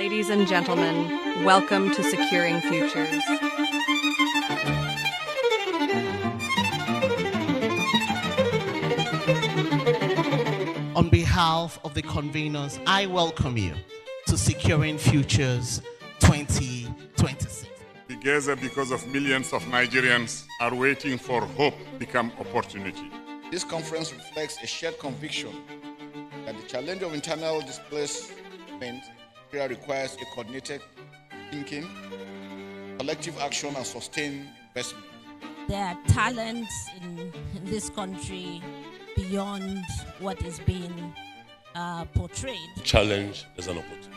Ladies and gentlemen, welcome to Securing Futures. On behalf of the conveners, I welcome you to Securing Futures 2026. Together, because of millions of Nigerians are waiting for hope become opportunity. This conference reflects a shared conviction that the challenge of internal displacement requires a coordinated thinking, collective action, and sustained investment. There are talents in this country beyond what is being portrayed. Challenge is an opportunity.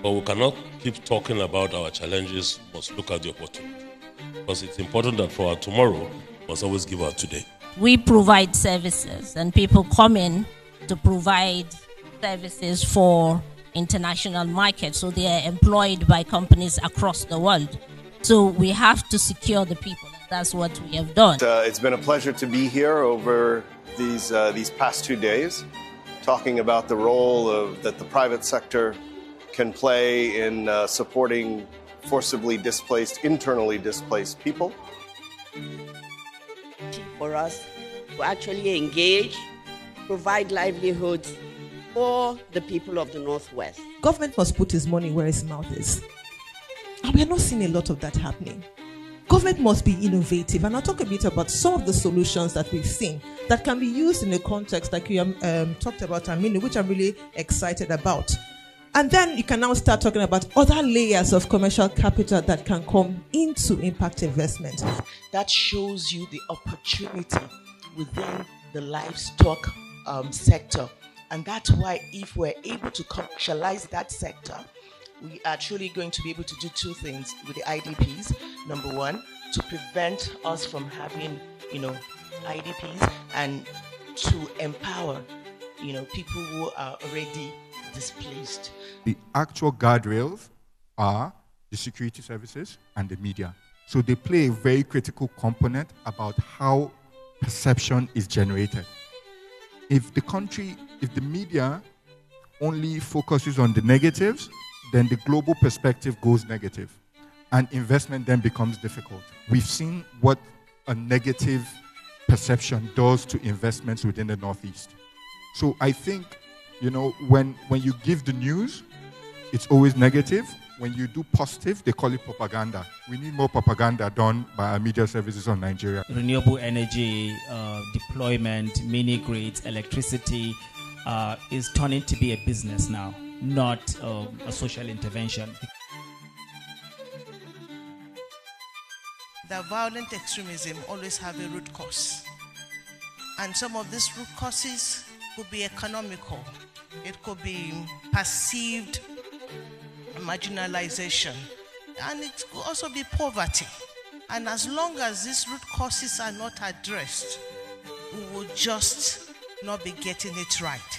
But we cannot keep talking about our challenges, we must look at the opportunity. Because it's important that for our tomorrow, we must always give our today. We provide services and people come in to provide services for international markets. So they are employed by companies across the world. So we have to secure the people. And that's what we have done. It's been a pleasure to be here over these past 2 days, talking about the role that the private sector can play in supporting forcibly displaced, internally displaced people. For us to actually engage, provide livelihoods for the people of the Northwest. Government must put his money where his mouth is. And we are not seeing a lot of that happening. Government must be innovative, and I'll talk a bit about some of the solutions that we've seen that can be used in a context like you talked about, Aminu, which I'm really excited about. And then you can now start talking about other layers of commercial capital that can come into impact investment. That shows you the opportunity within the livestock sector. And that's why if we're able to commercialize that sector, we are truly going to be able to do two things with the IDPs. Number one, to prevent us from having, IDPs, and to empower, people who are already displaced. The actual guardrails are the security services and the media. So they play a very critical component about how perception is generated. If the media only focuses on the negatives, then the global perspective goes negative, and investment then becomes difficult. We've seen what a negative perception does to investments within the Northeast. So I think, when you give the news, it's always negative. When you do positive, they call it propaganda. We need more propaganda done by our media services on Nigeria. Renewable energy deployment, mini grids, electricity is turning to be a business now, not a social intervention. The violent extremism always have a root cause. And some of these root causes could be economical. It could be perceived marginalization. And it could also be poverty. And as long as these root causes are not addressed, we will just not be getting it right.